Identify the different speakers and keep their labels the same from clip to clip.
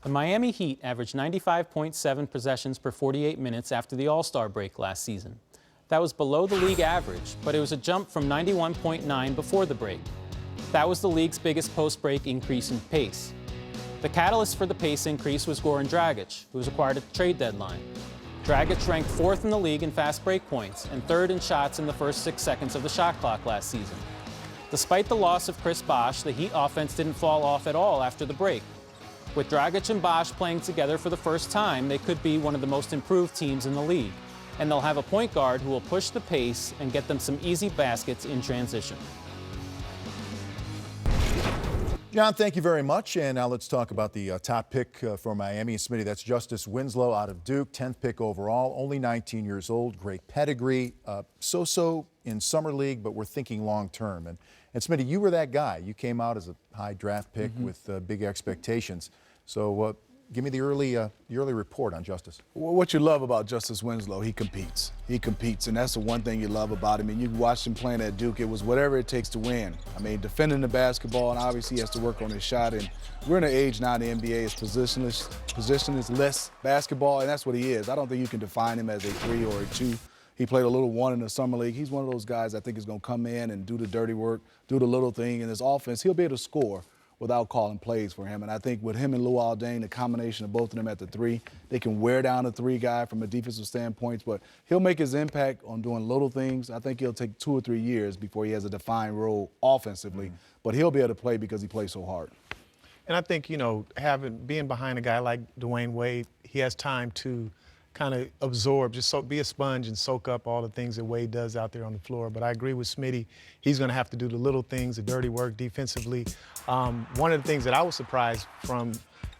Speaker 1: The Miami Heat averaged 95.7 possessions per 48 minutes after the All-Star break last season. That was below the league average, but it was a jump from 91.9 before the break. That was the league's biggest post-break increase in pace. The catalyst for the pace increase was Goran Dragic, who was acquired at the trade deadline. Dragic ranked 4th in the league in fast break points and 3rd in shots in the first 6 seconds of the shot clock last season. Despite the loss of Chris Bosh, the Heat offense didn't fall off at all after the break. With Dragic and Bosh playing together for the first time, they could be one of the most improved teams in the league. And they'll have a point guard who will push the pace and get them some easy baskets in transition.
Speaker 2: John, thank you very much. And now let's talk about the top pick for Miami. Smitty, that's Justice Winslow out of Duke, 10th pick overall, only 19 years old, great pedigree, so-so in summer league, but we're thinking long term. And Smitty, you were that guy. You came out as a high draft pick with big expectations. So give me the early report on Justice.
Speaker 3: What you love about Justice Winslow, he competes. He competes, and that's the one thing you love about him. And you watched him playing at Duke. It was whatever it takes to win. I mean, defending the basketball, and obviously he has to work on his shot. And we're in an age now in the NBA, it's positionless basketball, and that's what he is. I don't think you can define him as a 3 or a 2. He played a little 1 in the summer league. He's one of those guys I think is going to come in and do the dirty work, do the little thing in his offense. He'll be able to score without calling plays for him. And I think with him and Luol Deng, the combination of both of them at the 3, they can wear down the 3 guy from a defensive standpoint, but he'll make his impact on doing little things. I think he'll take 2 or 3 years before he has a defined role offensively, but he'll be able to play because he plays so hard.
Speaker 4: And I think, you know, being behind a guy like Dwayne Wade, he has time to kind of absorb, be a sponge and soak up all the things that Wade does out there on the floor. But I agree with Smitty. He's going to have to do the little things, the dirty work defensively. One of the things that I was surprised from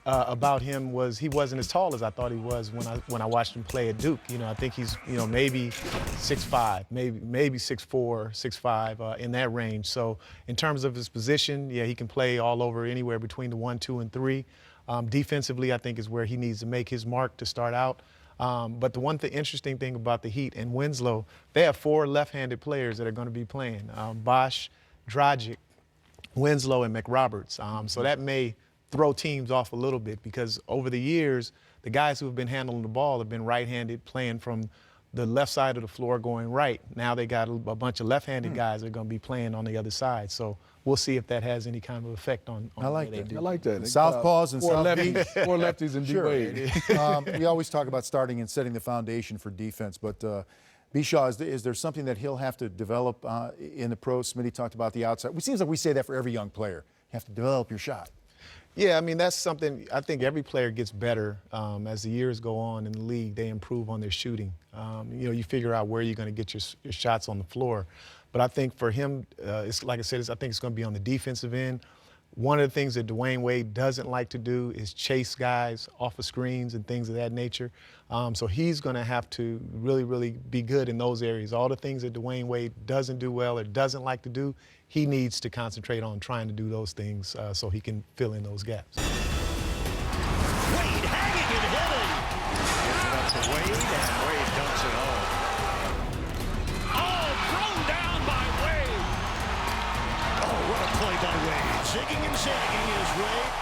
Speaker 4: about him was he wasn't as tall as I thought he was when I watched him play at Duke. You know, I think he's, you know, maybe 6'5", maybe 6'4", 6'5", in that range. So in terms of his position, yeah, he can play all over, anywhere between the 1, 2, and 3. Defensively, I think is where he needs to make his mark to start out. But the interesting thing about the Heat and Winslow, they have 4 left-handed players that are going to be playing. Bosh, Dragic, Winslow, and McRoberts. So that may throw teams off a little bit because over the years, the guys who have been handling the ball have been right-handed, playing from the left side of the floor going right. Now they got a bunch of left-handed guys that are going to be playing on the other side. So we'll see if that has any kind of effect on
Speaker 2: I like
Speaker 4: the way they do.
Speaker 3: I like that.
Speaker 2: Southpaws and
Speaker 3: four
Speaker 2: lefties
Speaker 3: and
Speaker 2: sure.
Speaker 3: D-Wade.
Speaker 2: We always talk about starting and setting the foundation for defense, but Bishaw, is there something that he'll have to develop in the pros? Smitty talked about the outside. It seems like we say that for every young player. You have to develop your shot.
Speaker 4: Yeah, I mean, that's something I think every player gets better as the years go on in the league. They improve on their shooting. You know, you figure out where you're going to get your shots on the floor. But I think for him, it's like I said, I think it's going to be on the defensive end. One of the things that Dwayne Wade doesn't like to do is chase guys off of screens and things of that nature. So he's going to have to really, really be good in those areas. All the things that Dwayne Wade doesn't do well or doesn't like to do, he needs to concentrate on trying to do those things so he can fill in those gaps.
Speaker 5: Wade hanging and hitting. Gives it up to Wade, and Wade dumps it home. Oh, thrown down by Wade. Oh, what a play by Wade. Zigging and zagging is Wade.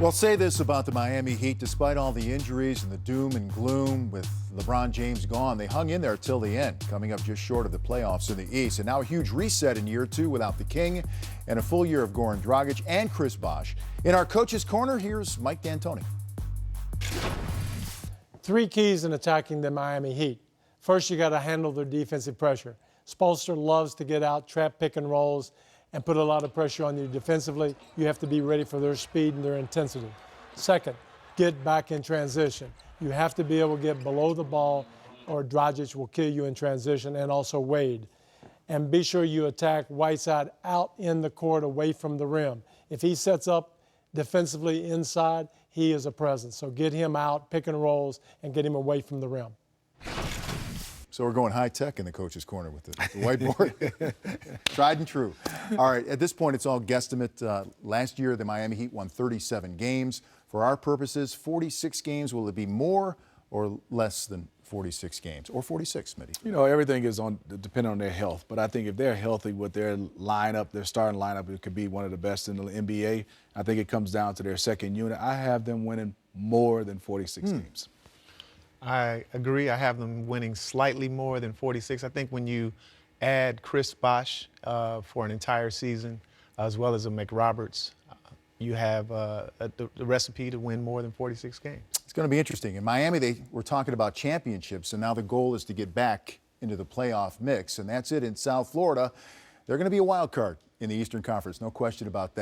Speaker 2: Well, say this about the Miami Heat. Despite all the injuries and the doom and gloom with LeBron James gone, they hung in there till the end, coming up just short of the playoffs in the East. And now a huge reset in year 2 without the King and a full year of Goran Dragic and Chris Bosh. In our Coach's Corner, here's Mike D'Antoni.
Speaker 6: 3 keys in attacking the Miami Heat. First, you got to handle their defensive pressure. Spoelstra loves to get out, trap pick and rolls, and put a lot of pressure on you defensively. You have to be ready for their speed and their intensity. Second, get back in transition. You have to be able to get below the ball or Dragic will kill you in transition, and also Wade. And be sure you attack Whiteside out in the court away from the rim. If he sets up defensively inside, he is a presence. So get him out, pick and rolls, and get him away from the rim.
Speaker 2: So we're going high tech in the Coach's Corner with the whiteboard. Tried and true. All right, at this point, it's all guesstimate. Last year, the Miami Heat won 37 games. For our purposes, 46 games. Will it be more or less than 46 games or 46, Smitty?
Speaker 3: You know, everything is depending on their health. But I think if they're healthy with their lineup, their starting lineup, it could be one of the best in the NBA. I think it comes down to their second unit. I have them winning more than 46 games.
Speaker 4: I agree. I have them winning slightly more than 46. I think when you add Chris Bosh for an entire season, as well as a McRoberts, you have the recipe to win more than 46 games.
Speaker 2: It's going to be interesting. In Miami, they were talking about championships, and now the goal is to get back into the playoff mix, and that's it. In South Florida, they're going to be a wild card in the Eastern Conference, no question about that.